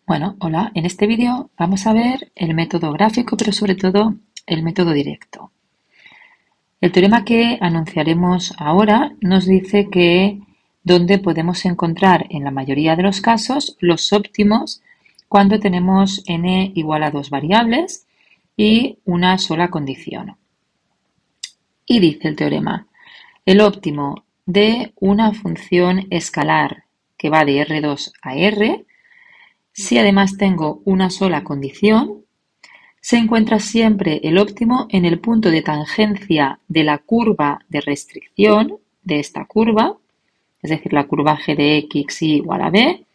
Bueno, hola, en este vídeo vamos a ver el método gráfico, pero sobre todo el método directo. El teorema que anunciaremos ahora nos dice que dónde podemos encontrar en la mayoría de los casos los óptimos cuando tenemos n igual a dos variables y una sola condición. Y dice el teorema, el óptimo de una función escalar que va de R2 a R, si además tengo una sola condición, se encuentra siempre el óptimo en el punto de tangencia de la curva de restricción de esta curva, es decir, la curva g de x igual a b,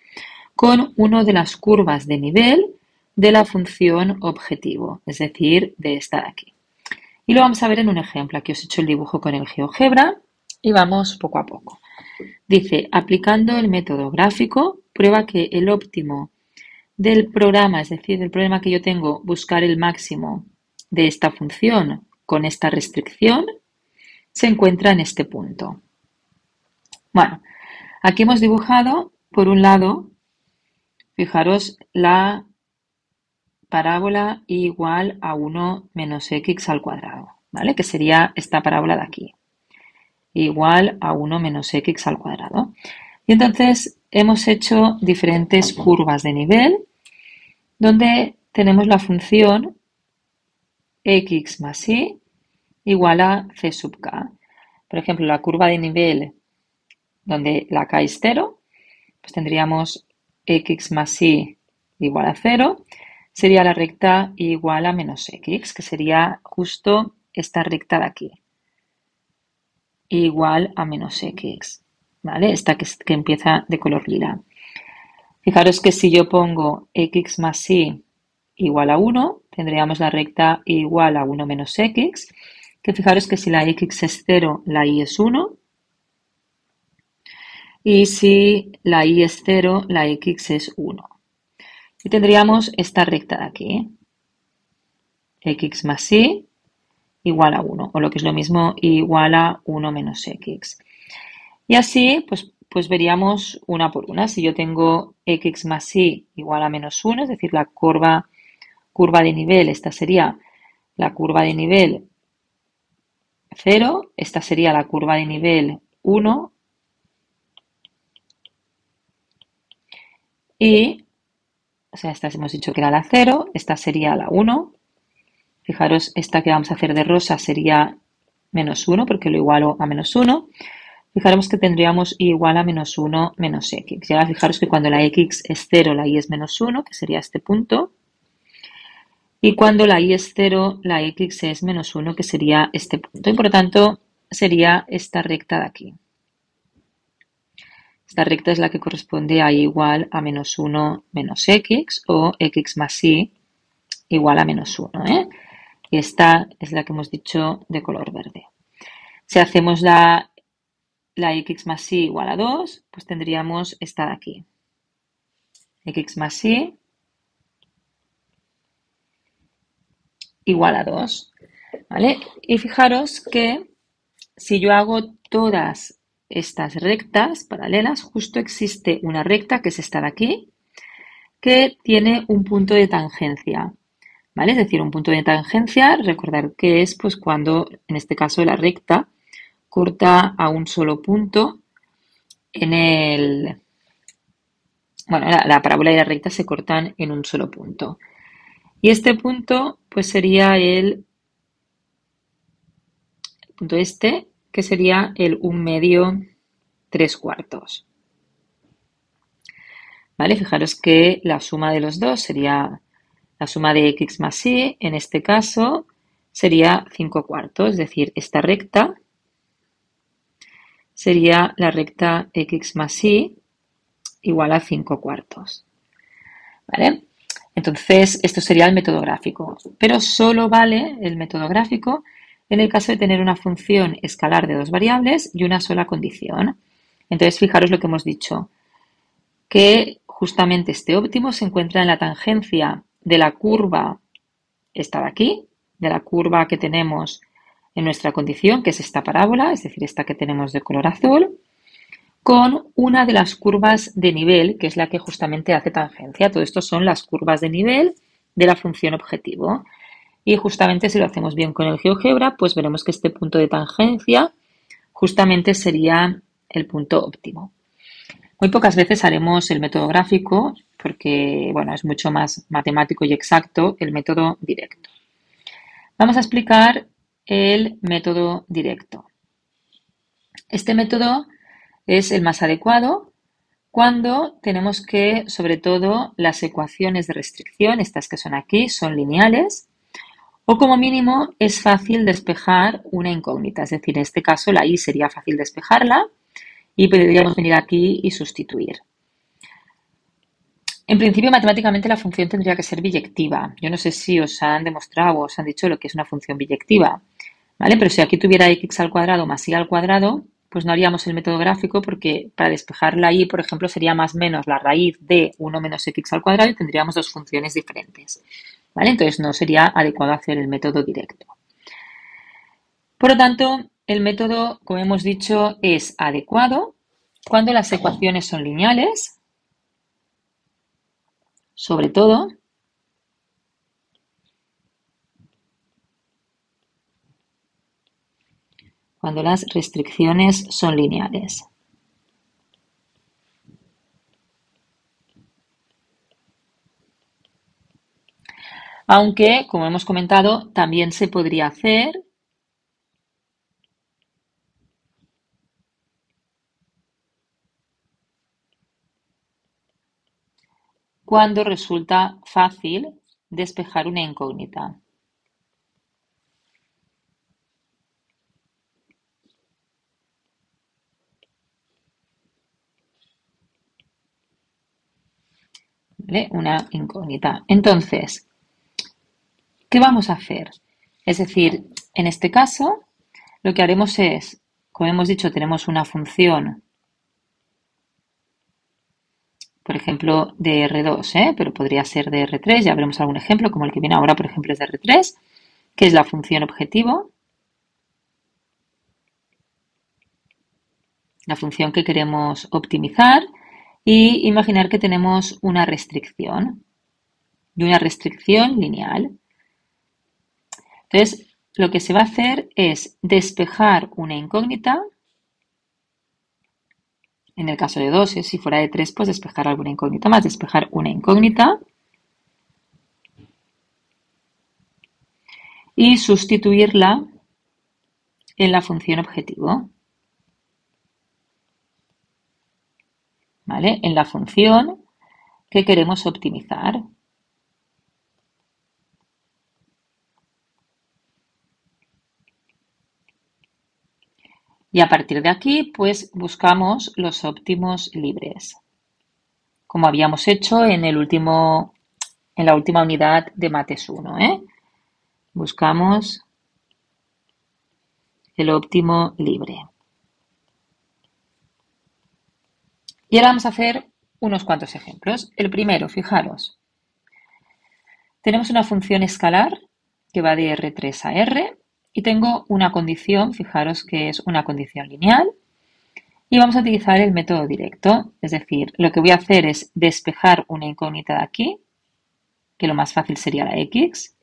con una de las curvas de nivel de la función objetivo, es decir, de esta de aquí. Y lo vamos a ver en un ejemplo. Aquí os he hecho el dibujo con el GeoGebra y vamos poco a poco. Dice, aplicando el método gráfico, prueba que el óptimo del programa, es decir, del problema que yo tengo, buscar el máximo de esta función con esta restricción, se encuentra en este punto. Bueno, aquí hemos dibujado, por un lado, fijaros la parábola y igual a 1 menos x al cuadrado, ¿vale? Que sería esta parábola de aquí, igual a 1 menos x al cuadrado. Y entonces hemos hecho diferentes curvas de nivel donde tenemos la función x más y igual a c sub k. Por ejemplo, la curva de nivel donde la k es 0, pues tendríamos x más y igual a 0, sería la recta igual a menos x, que sería justo esta recta de aquí, igual a menos x, ¿vale? Esta que empieza de color lila. Fijaros que si yo pongo x más y igual a 1, tendríamos la recta igual a 1 menos x, que fijaros que si la x es 0, la y es 1, y si la y es 0, la x es 1. Y tendríamos esta recta de aquí, x más y igual a 1, o lo que es lo mismo, igual a 1 menos x. Y así, pues veríamos una por una. Si yo tengo x más y igual a menos 1, es decir, la curva de nivel, esta sería la curva de nivel 0, esta sería la curva de nivel 1 y, o sea, esta hemos dicho que era la 0, esta sería la 1. Fijaros, esta que vamos a hacer de rosa sería menos 1 porque lo igualo a menos 1. Fijaros que tendríamos y igual a menos 1 menos x. Y ahora fijaros que cuando la x es 0, la y es menos 1, que sería este punto. Y cuando la y es 0, la x es menos 1, que sería este punto. Y por lo tanto, sería esta recta de aquí. Esta recta es la que corresponde a y igual a menos 1 menos x o x más y igual a menos 1. Y esta es la que hemos dicho de color verde. Si hacemos la x más y igual a 2, pues tendríamos esta de aquí. X más y igual a 2. ¿Vale? Y fijaros que si yo hago todas estas rectas paralelas, justo existe una recta, que es esta de aquí, que tiene un punto de tangencia. ¿Vale? Es decir, un punto de tangencia, recordar que es pues cuando, en este caso, la recta corta a un solo punto en el... Bueno, la parábola y la recta se cortan en un solo punto. Y este punto, pues sería el punto este, que sería el 1 medio 3 cuartos. ¿Vale? Fijaros que la suma de los dos sería la suma de x más y, en este caso, sería 5 cuartos, es decir, esta recta sería la recta x más y igual a 5 cuartos. ¿Vale? Entonces, esto sería el método gráfico, pero solo vale el método gráfico en el caso de tener una función escalar de dos variables y una sola condición. Entonces, fijaros lo que hemos dicho, que justamente este óptimo se encuentra en la tangencia de la curva, esta de aquí, de la curva que tenemos en nuestra condición, que es esta parábola, es decir, esta que tenemos de color azul, con una de las curvas de nivel, que es la que justamente hace tangencia. Todo esto son las curvas de nivel de la función objetivo. Y justamente si lo hacemos bien con el GeoGebra, pues veremos que este punto de tangencia justamente sería el punto óptimo. Muy pocas veces haremos el método gráfico porque, bueno, es mucho más matemático y exacto el método directo. Vamos a explicar el método directo. Este método es el más adecuado cuando tenemos que, sobre todo, las ecuaciones de restricción, estas que son aquí, son lineales, o como mínimo es fácil despejar una incógnita, es decir, en este caso la y sería fácil despejarla y podríamos venir aquí y sustituir. En principio, matemáticamente la función tendría que ser biyectiva. Yo no sé si os han demostrado o os han dicho lo que es una función biyectiva, ¿vale? Pero si aquí tuviera x al cuadrado más y al cuadrado, pues no haríamos el método gráfico porque para despejar la y, por ejemplo, sería más menos la raíz de 1 menos x al cuadrado y tendríamos dos funciones diferentes, ¿vale? Entonces no sería adecuado hacer el método directo. Por lo tanto, el método, como hemos dicho, es adecuado cuando las ecuaciones son lineales, sobre todo, cuando las restricciones son lineales. Aunque, como hemos comentado, también se podría hacer cuando resulta fácil despejar una incógnita. ¿Vale? Una incógnita. Entonces, ¿qué vamos a hacer? Es decir, en este caso, lo que haremos es, como hemos dicho, tenemos una función, por ejemplo, de R2, pero podría ser de R3, ya veremos algún ejemplo, como el que viene ahora, por ejemplo, es de R3, que es la función objetivo, la función que queremos optimizar, y imaginar que tenemos una restricción, y una restricción lineal. Entonces, lo que se va a hacer es despejar una incógnita. En el caso de 2, si fuera de 3, pues despejar alguna incógnita más, despejar una incógnita y sustituirla en la función objetivo. ¿Vale? En la función que queremos optimizar. Y a partir de aquí, pues buscamos los óptimos libres, como habíamos hecho en la última unidad de Mates 1, Buscamos el óptimo libre. Y ahora vamos a hacer unos cuantos ejemplos. El primero, fijaros, tenemos una función escalar que va de R3 a R y tengo una condición, fijaros que es una condición lineal, y vamos a utilizar el método directo, es decir, lo que voy a hacer es despejar una incógnita de aquí, que lo más fácil sería la x,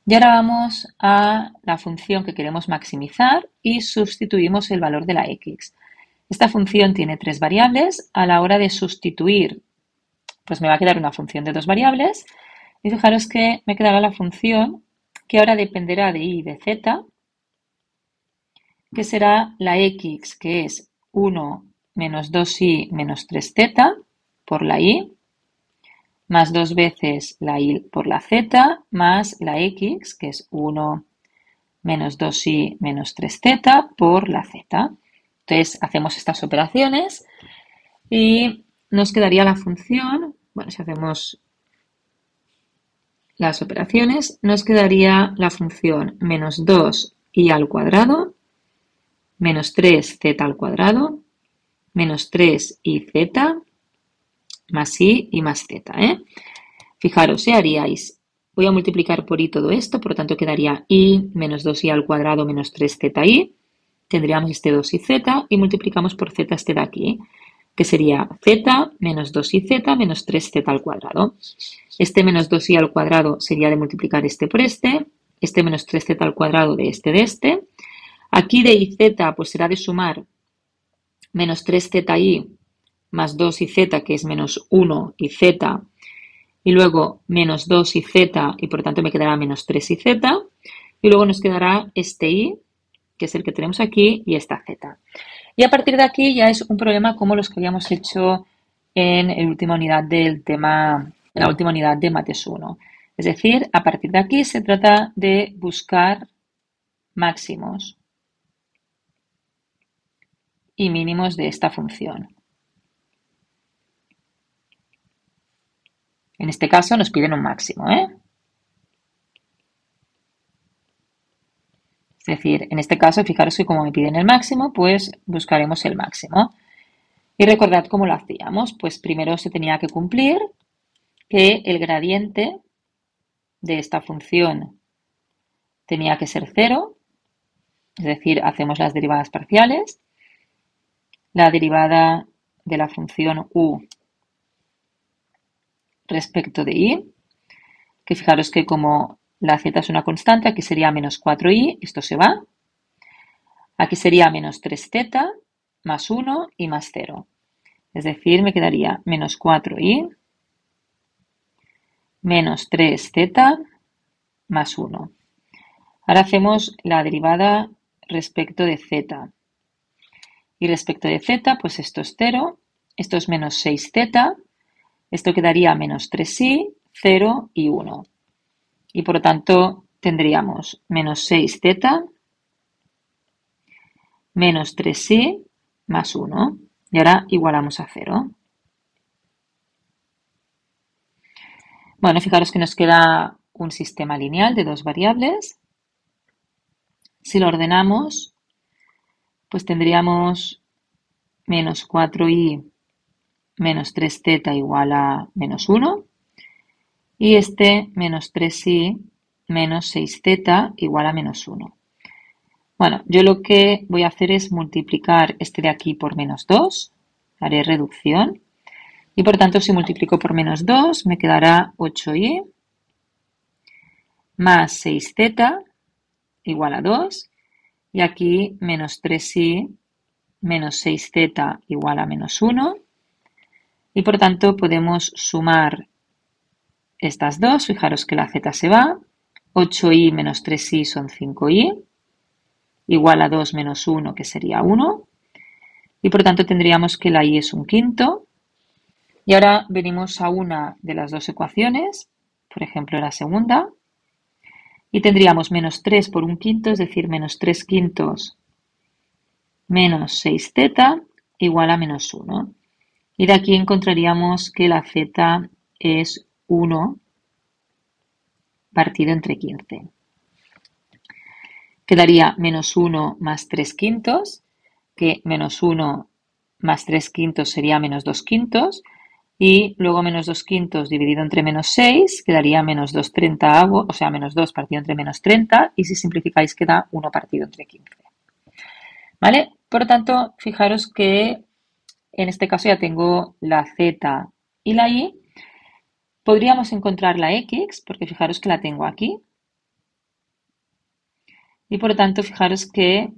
y ahora vamos a la función que queremos maximizar y sustituimos el valor de la x. Esta función tiene 3 variables. A la hora de sustituir, pues me va a quedar una función de 2 variables. Y fijaros que me quedará la función que ahora dependerá de y y de z, que será la x, que es 1 menos 2y menos 3z por la y, más 2 veces la y por la z, más la x, que es 1 menos 2y menos 3z por la z. Entonces hacemos estas operaciones y nos quedaría la función, bueno, si hacemos las operaciones, nos quedaría la función menos 2y al cuadrado, menos 3z al cuadrado, menos 3iz más y más z. Fijaros, haríais voy a multiplicar por i todo esto, por lo tanto quedaría i menos 2i al cuadrado menos 3zi. Tendríamos este 2iz y multiplicamos por z este de aquí, que sería z menos 2iz menos 3z al cuadrado. Este menos 2i al cuadrado sería de multiplicar este por este menos 3z al cuadrado de este. Aquí de iz pues será de sumar menos 3zi más 2iz, que es menos 1iz, y luego menos 2iz, y por tanto me quedará menos 3iz, y luego nos quedará este i, que es el que tenemos aquí, y esta z. Y a partir de aquí ya es un problema como los que habíamos hecho en la última unidad del tema, en la última unidad de Mates 1. Es decir, a partir de aquí se trata de buscar máximos y mínimos de esta función. En este caso nos piden un máximo, ¿eh? Es decir, en este caso, fijaros que como me piden el máximo, pues buscaremos el máximo. Y recordad cómo lo hacíamos. Pues primero se tenía que cumplir que el gradiente de esta función tenía que ser 0, es decir, hacemos las derivadas parciales. La derivada de la función u respecto de i, que fijaros que como la z es una constante, aquí sería menos 4i, esto se va. Aquí sería menos 3z más 1 y más 0. Es decir, me quedaría menos 4i menos 3z más 1. Ahora hacemos la derivada respecto de z. Y respecto de z, pues esto es 0, esto es menos 6z, esto quedaría menos 3i, 0 y 1. Y por lo tanto tendríamos menos 6z menos 3i más 1. Y ahora igualamos a 0. Bueno, fijaros que nos queda un sistema lineal de dos variables. Si lo ordenamos, pues tendríamos menos 4i menos 3z igual a menos 1. Y este menos 3i menos 6z igual a menos 1. Bueno, yo lo que voy a hacer es multiplicar este de aquí por menos 2. Haré reducción. Y por tanto, si multiplico por menos 2, me quedará 8i más 6z igual a 2. Y aquí menos 3i menos 6z igual a menos 1. Y por tanto podemos sumar estas dos. Fijaros que la z se va. 8i menos 3i son 5i. Igual a 2 menos 1, que sería 1. Y por tanto tendríamos que la i es un quinto. Y ahora venimos a una de las dos ecuaciones, por ejemplo la segunda, y tendríamos menos 3 por un quinto, es decir, menos 3 quintos menos 6z igual a menos 1. Y de aquí encontraríamos que la z es 1 partido entre 15. Quedaría menos 1 más 3 quintos, que menos 1 más 3 quintos sería menos 2 quintos, y luego menos 2 quintos dividido entre menos 6 quedaría menos 2 treintaavos, o sea, menos 2 partido entre menos 30, y si simplificáis queda 1 partido entre 15. ¿Vale? Por lo tanto, fijaros que en este caso ya tengo la z y la y. Podríamos encontrar la x, porque fijaros que la tengo aquí. Y por lo tanto, fijaros que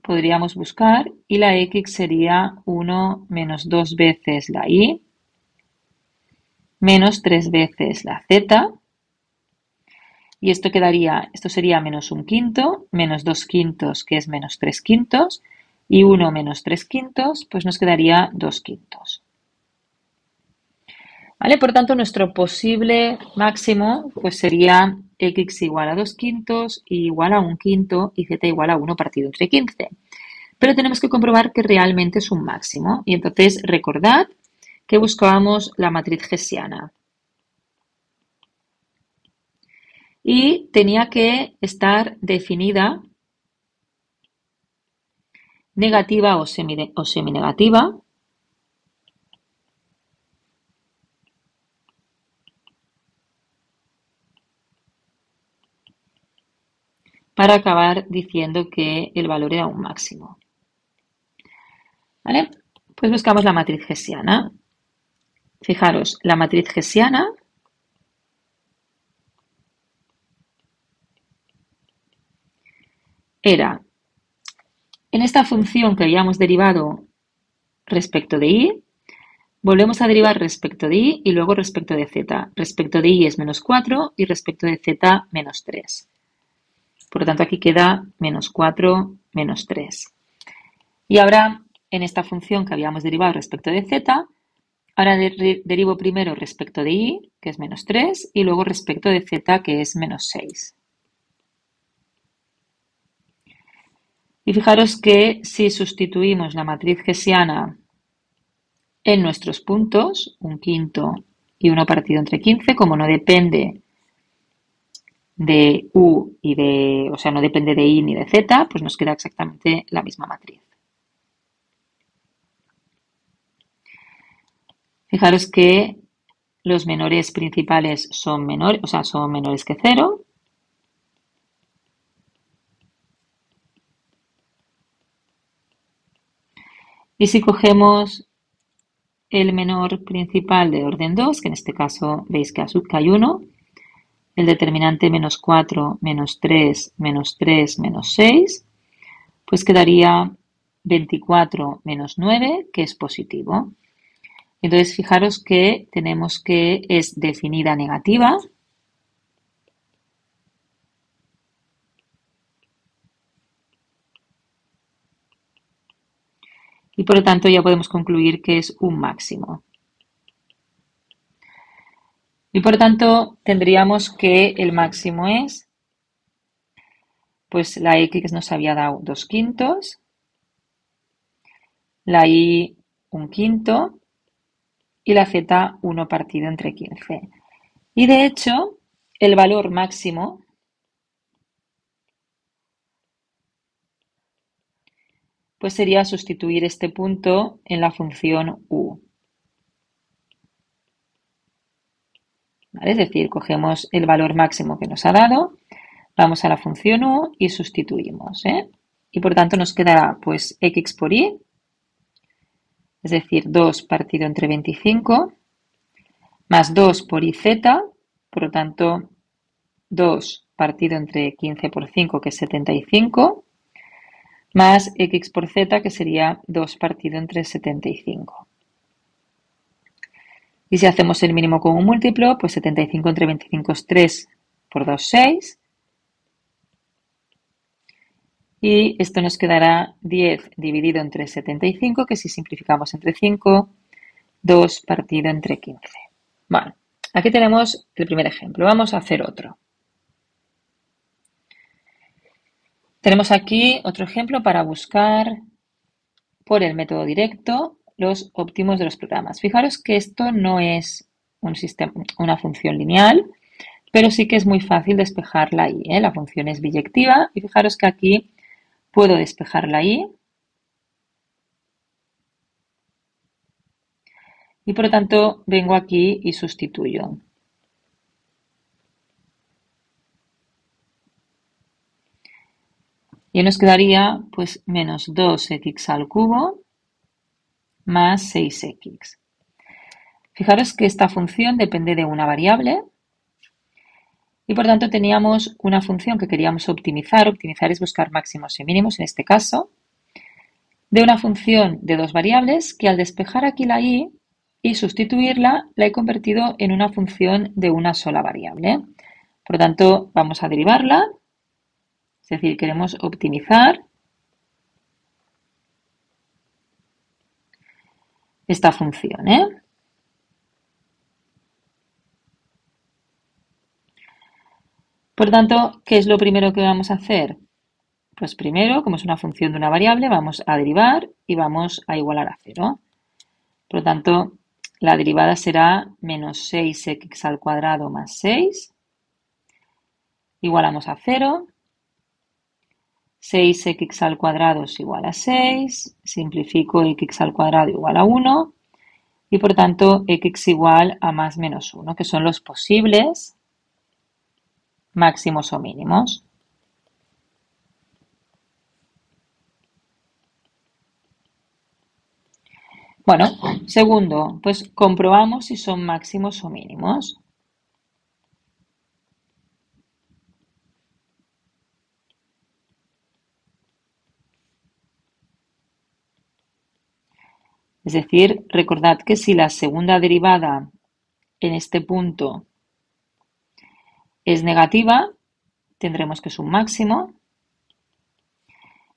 podríamos buscar y la x sería 1 menos 2 veces la y menos 3 veces la z. Y esto quedaría, esto sería menos un quinto, menos 2 quintos, que es menos 3 quintos, y 1 menos 3 quintos, pues nos quedaría 2 quintos. ¿Vale? Por tanto, nuestro posible máximo pues sería x igual a 2 quintos, y igual a 1 quinto y z igual a 1 partido entre 15. Pero tenemos que comprobar que realmente es un máximo. Y entonces recordad que buscábamos la matriz hessiana. Y tenía que estar definida negativa o seminegativa. para acabar diciendo que el valor era un máximo. ¿Vale? Pues buscamos la matriz hessiana. Fijaros, la matriz hessiana era, en esta función que habíamos derivado respecto de y, volvemos a derivar respecto de y y luego respecto de z. Respecto de y es menos 4 y respecto de z menos 3. Por lo tanto, aquí queda menos 4 menos 3. Y ahora, en esta función que habíamos derivado respecto de z, ahora derivo primero respecto de y, que es menos 3, y luego respecto de z, que es menos 6. Y fijaros que si sustituimos la matriz hessiana en nuestros puntos, un quinto y 1 partido entre 15, como no depende de u y de, o sea, no depende de y ni de z, pues nos queda exactamente la misma matriz. Fijaros que los menores principales son menores, o sea, son menores que 0. Y si cogemos el menor principal de orden 2, que en este caso veis que hay 1, el determinante menos 4, menos 3, menos 3, menos 6, pues quedaría 24 menos 9, que es positivo. Entonces, fijaros que tenemos que es definida negativa. Y por lo tanto ya podemos concluir que es un máximo. Y por lo tanto tendríamos que el máximo es, pues la x nos había dado 2 quintos, la y 1 quinto y la z 1 partido entre 15. Y de hecho, el valor máximo pues sería sustituir este punto en la función u. ¿Vale? Es decir, cogemos el valor máximo que nos ha dado, vamos a la función u y sustituimos. Y por tanto nos quedará pues x por y, es decir, 2 partido entre 25, más 2 por iz, por lo tanto 2 partido entre 15 por 5, que es 75, más x por z, que sería 2 partido entre 75. Y si hacemos el mínimo con un múltiplo, pues 75 entre 25 es 3 por 2, 6. Y esto nos quedará 10 dividido entre 75, que si simplificamos entre 5, 2 partido entre 15. Bueno, aquí tenemos el primer ejemplo. Vamos a hacer otro. Tenemos aquí otro ejemplo para buscar por el método directo los óptimos de los programas. Fijaros que esto no es una función lineal, pero sí que es muy fácil despejar la y. La función es biyectiva y fijaros que aquí puedo despejar la y y por lo tanto vengo aquí y sustituyo. Y nos quedaría pues menos 2x al cubo más 6x. Fijaros que esta función depende de una variable y por tanto teníamos una función que queríamos optimizar. Optimizar es buscar máximos y mínimos en este caso, de una función de dos variables que al despejar aquí la y sustituirla la he convertido en una función de una sola variable. Por lo tanto, vamos a derivarla, es decir, queremos optimizar esta función. Por tanto, ¿qué es lo primero que vamos a hacer? Pues primero, como es una función de una variable, vamos a derivar y vamos a igualar a 0. Por lo tanto, la derivada será menos 6x al cuadrado más 6. Igualamos a 0. 6x al cuadrado es igual a 6. Simplifico x al cuadrado igual a 1. Y por tanto, x igual a más menos 1, que son los posibles máximos o mínimos. Bueno, segundo, pues comprobamos si son máximos o mínimos. Es decir, recordad que si la segunda derivada en este punto es negativa, tendremos que es un máximo.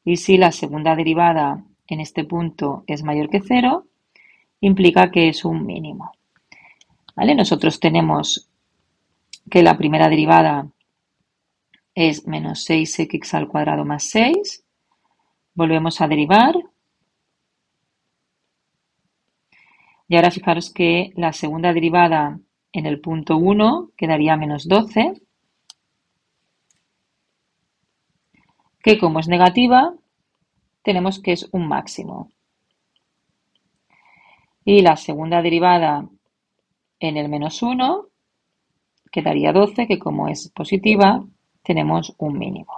Y si la segunda derivada en este punto es mayor que cero, implica que es un mínimo. ¿Vale? Nosotros tenemos que la primera derivada es menos 6x al cuadrado más 6. Volvemos a derivar. Y ahora fijaros que la segunda derivada en el punto 1 quedaría menos 12, que como es negativa, tenemos que es un máximo. Y la segunda derivada en el menos 1 quedaría 12, que como es positiva, tenemos un mínimo.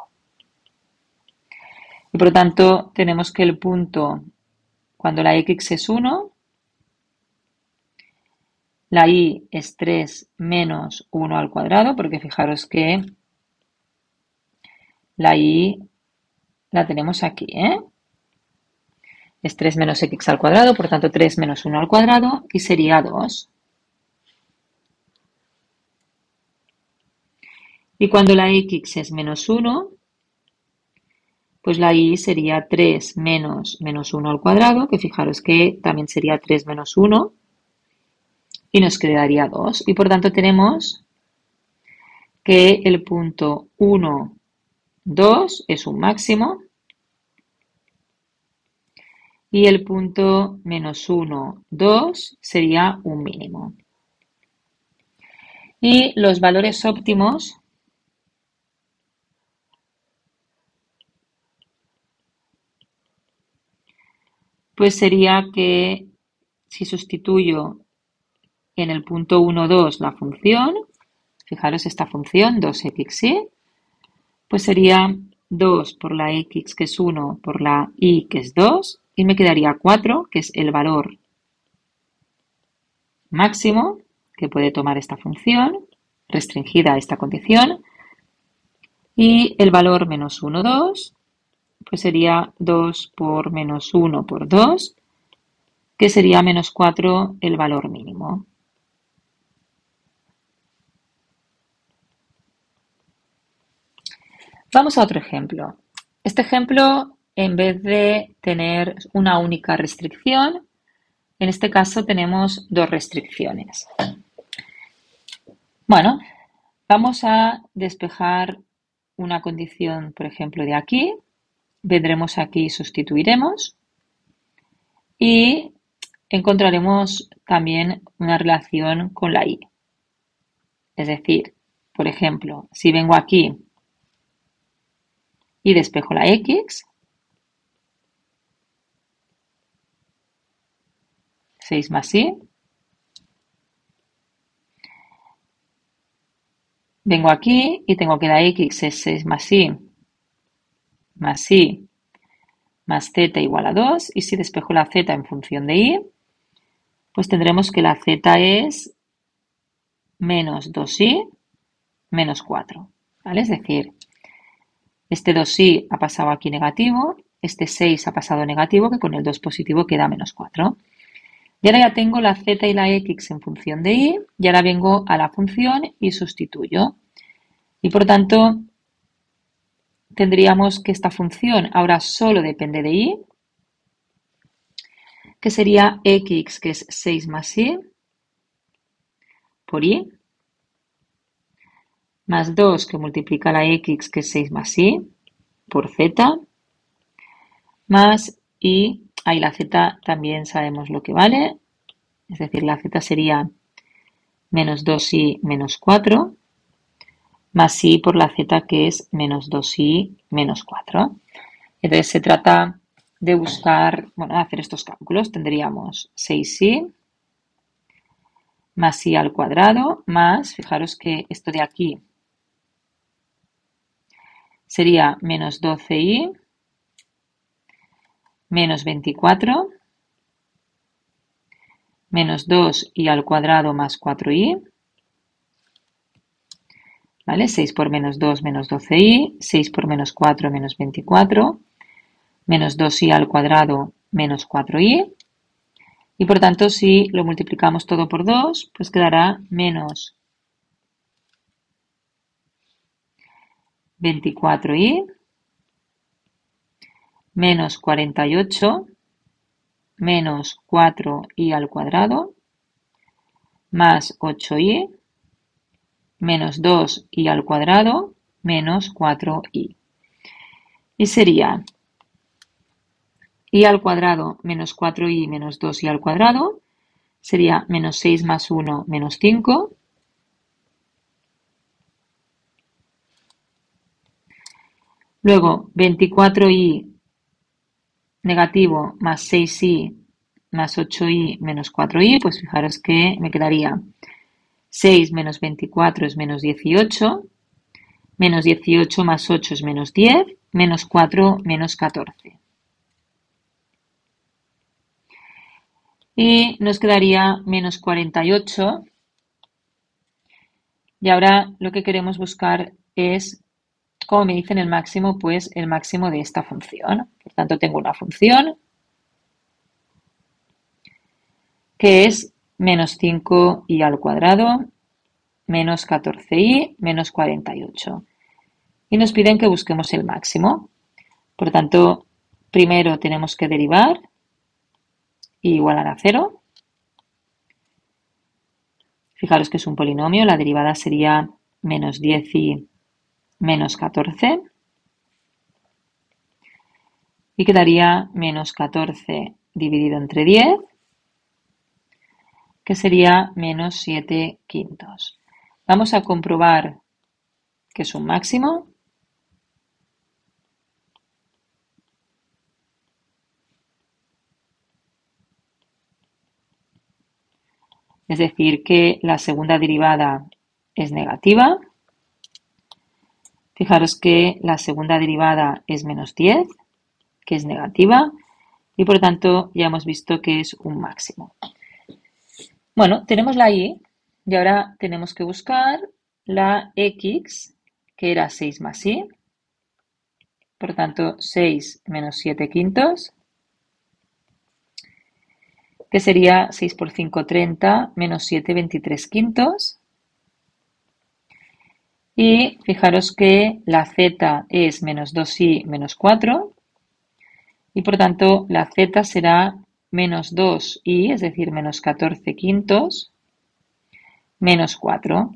Y por lo tanto, tenemos que el punto, cuando la x es 1, la y es 3 menos 1 al cuadrado, porque fijaros que la y la tenemos aquí, ¿eh? Es 3 menos x al cuadrado, por tanto 3 menos 1 al cuadrado, y sería 2. Y cuando la x es menos 1, pues la y sería 3 menos menos 1 al cuadrado, que fijaros que también sería 3 menos 1, y nos quedaría 2. Y por tanto tenemos que el punto 1, 2 es un máximo, y el punto menos 1, 2 sería un mínimo. Y los valores óptimos pues sería que si sustituyo en el punto 1, 2 la función, fijaros esta función 2xy, pues sería 2 por la x que es 1 por la y que es 2 y me quedaría 4 que es el valor máximo que puede tomar esta función restringida a esta condición y el valor menos 1, 2 pues sería 2 por menos 1 por 2 que sería menos 4 el valor mínimo. Vamos a otro ejemplo. Este ejemplo, en vez de tener una única restricción, en este caso tenemos dos restricciones. Bueno, vamos a despejar una condición, por ejemplo, de aquí. Vendremos aquí y sustituiremos. Y encontraremos también una relación con la y. Es decir, por ejemplo, si vengo aquí y despejo la x, 6 más y, vengo aquí y tengo que la x es 6 más y más z igual a 2. Y si despejo la z en función de y, pues tendremos que la z es menos 2y menos 4. ¿Vale? Es decir, este 2y ha pasado aquí negativo, este 6 ha pasado negativo, que con el 2 positivo queda menos 4. Y ahora ya tengo la z y la x en función de y, y ahora vengo a la función y sustituyo. Y por tanto, tendríamos que esta función ahora solo depende de y, que sería x, que es 6 más y, por y, más 2 que multiplica la x, que es 6 más y, por z, más y, ahí la z también sabemos lo que vale, es decir, la z sería menos 2y menos 4, más y por la z que es menos 2y menos 4. Entonces se trata de buscar, bueno, hacer estos cálculos. Tendríamos 6y más y al cuadrado más, fijaros que esto de aquí sería menos 12y menos 24 menos 2i al cuadrado más 4i. ¿Vale? 6 por menos 2, menos 12i. 6 por menos 4, menos 24. Menos 2i al cuadrado, menos 4i. Y por tanto, si lo multiplicamos todo por 2, pues quedará menos 24i, menos 48, menos 4i al cuadrado, más 8i, menos 2i al cuadrado, menos 4i. Y sería i al cuadrado menos 4i menos 2i al cuadrado, sería menos 6 más 1 menos 5. Luego 24i negativo más 6i más 8i menos 4i, pues fijaros que me quedaría 6 menos 24 es menos 18, menos 18 más 8 es menos 10, menos 4 menos 14. Y nos quedaría menos 48. Y ahora lo que queremos buscar es, como me dicen el máximo, pues el máximo de esta función. Por tanto, tengo una función que es menos 5i al cuadrado menos 14i menos 48. Y nos piden que busquemos el máximo. Por tanto, primero tenemos que derivar y igualar a 0. Fijaros que es un polinomio, la derivada sería menos 10i menos 14. Y quedaría menos 14 dividido entre 10, que sería menos 7 quintos. Vamos a comprobar que es un máximo. Es decir, que la segunda derivada es negativa. Fijaros que la segunda derivada es menos 10, que es negativa, y por tanto ya hemos visto que es un máximo. Bueno, tenemos la y, y ahora tenemos que buscar la x, que era 6 más y. Por tanto, 6 menos 7 quintos, que sería 6 por 5, 30, menos 7, 23 quintos. Y fijaros que la z es menos 2i menos 4. Y por tanto, la z será menos 2i, es decir, menos 14 quintos, menos 4.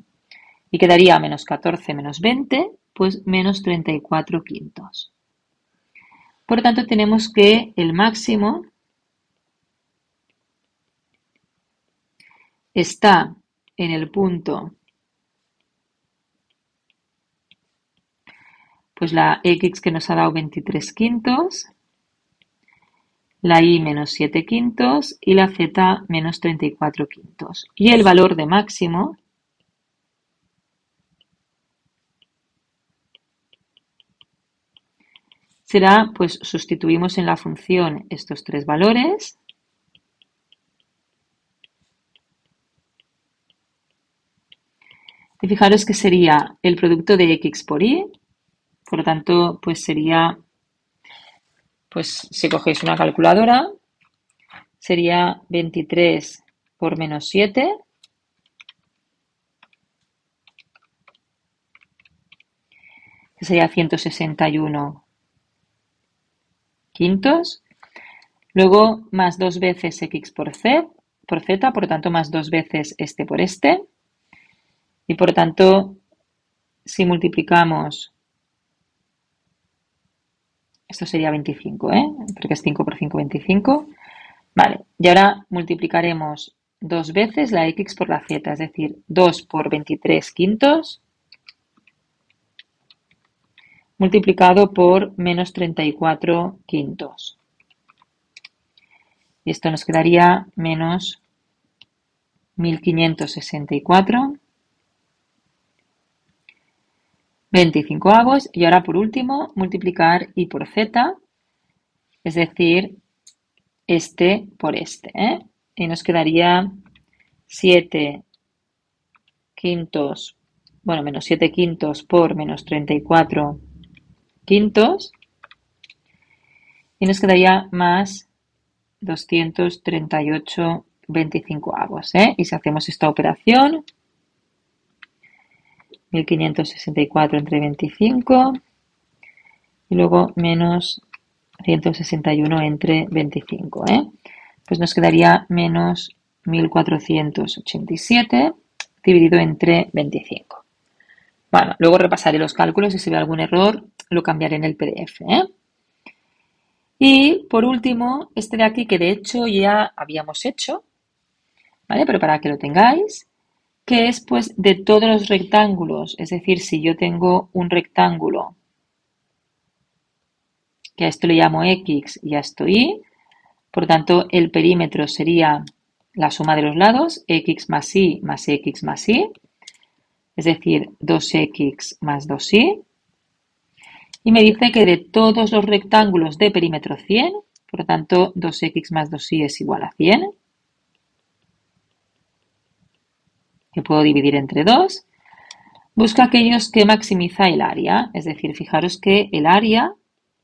Y quedaría menos 14 menos 20, pues menos 34 quintos. Por tanto, tenemos que el máximo está en el punto, pues la x que nos ha dado 23 quintos, la y menos 7 quintos y la z menos 34 quintos. Y el valor de máximo será, pues sustituimos en la función estos tres valores. Y fijaros que sería el producto de x por y, por lo tanto, pues sería, pues si cogéis una calculadora, sería 23 por menos 7, que sería 161 quintos. Luego más 2 veces x por z, por lo tanto más 2 veces este por este. Y por tanto, si multiplicamos, esto sería 25, porque es 5 por 5, 25. Vale, y ahora multiplicaremos 2 veces la x por la z, es decir, 2 por 23 quintos multiplicado por menos 34 quintos. Y esto nos quedaría menos 1564 25avos. Y ahora por último multiplicar y por z, es decir, este por este. y nos quedaría 7 quintos, bueno, menos 7 quintos por menos 34 quintos y nos quedaría más 238,25 avos, ¿eh? Y si hacemos esta operación, 1564 entre 25 y luego menos 161 entre 25, ¿eh? Pues nos quedaría menos 1487 dividido entre 25. Bueno, luego repasaré los cálculos y si veo algún error lo cambiaré en el PDF, ¿eh? Y por último, este de aquí que de hecho ya habíamos hecho, ¿vale? Pero para que lo tengáis, que es pues de todos los rectángulos, es decir, si yo tengo un rectángulo que a esto le llamo X y a esto Y, por tanto el perímetro sería la suma de los lados, X más Y más X más Y, es decir, 2X más 2Y, y me dice que de todos los rectángulos de perímetro 100, por lo tanto 2X más 2Y es igual a 100, que puedo dividir entre 2, busca aquellos que maximiza el área, es decir, fijaros que el área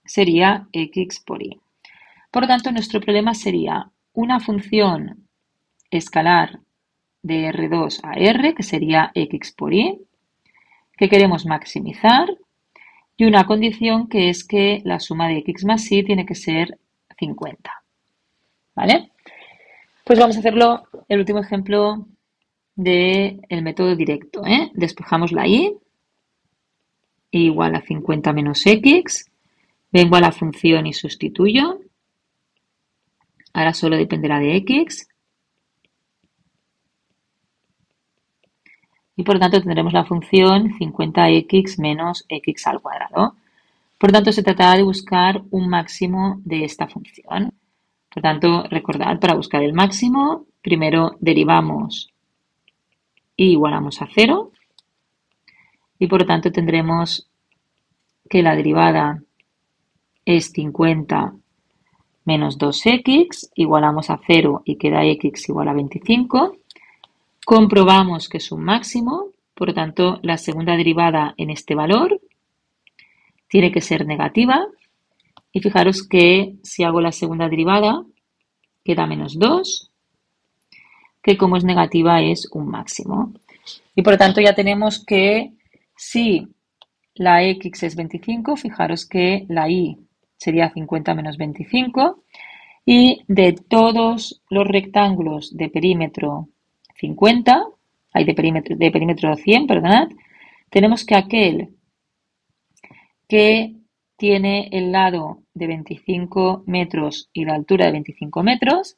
sería X por Y. Por lo tanto, nuestro problema sería una función escalar de R2 a R, que sería X por Y, que queremos maximizar, y una condición que es que la suma de X más Y tiene que ser 50. ¿Vale? Pues vamos a hacerlo, el último ejemplo del método directo, ¿eh? Despejamos la Y, igual a 50 menos X, vengo a la función y sustituyo, ahora solo dependerá de X, y por lo tanto tendremos la función 50x menos x al cuadrado. Por lo tanto, se tratará de buscar un máximo de esta función. Por tanto, recordad, para buscar el máximo, primero derivamos y igualamos a 0. Y por lo tanto tendremos que la derivada es 50 menos 2x, igualamos a 0 y queda x igual a 25. Comprobamos que es un máximo, por lo tanto la segunda derivada en este valor tiene que ser negativa. Y fijaros que si hago la segunda derivada queda menos 2, que como es negativa es un máximo. Y por lo tanto ya tenemos que si la x es 25, fijaros que la y sería 50 menos 25. Y de todos los rectángulos de perímetro 50, hay de perímetro 100, perdonad, tenemos que aquel que tiene el lado de 25 metros y la altura de 25 metros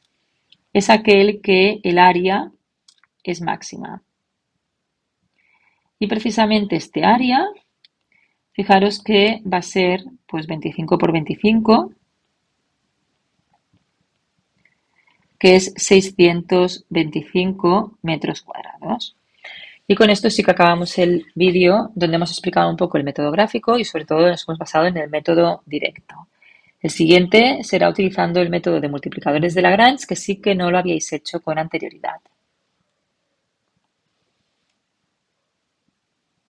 es aquel que el área es máxima. Y precisamente este área, fijaros que va a ser pues 25 por 25, que es 625 metros cuadrados. Y con esto sí que acabamos el vídeo donde hemos explicado un poco el método gráfico y sobre todo nos hemos basado en el método directo. El siguiente será utilizando el método de multiplicadores de Lagrange, que sí que no lo habíais hecho con anterioridad.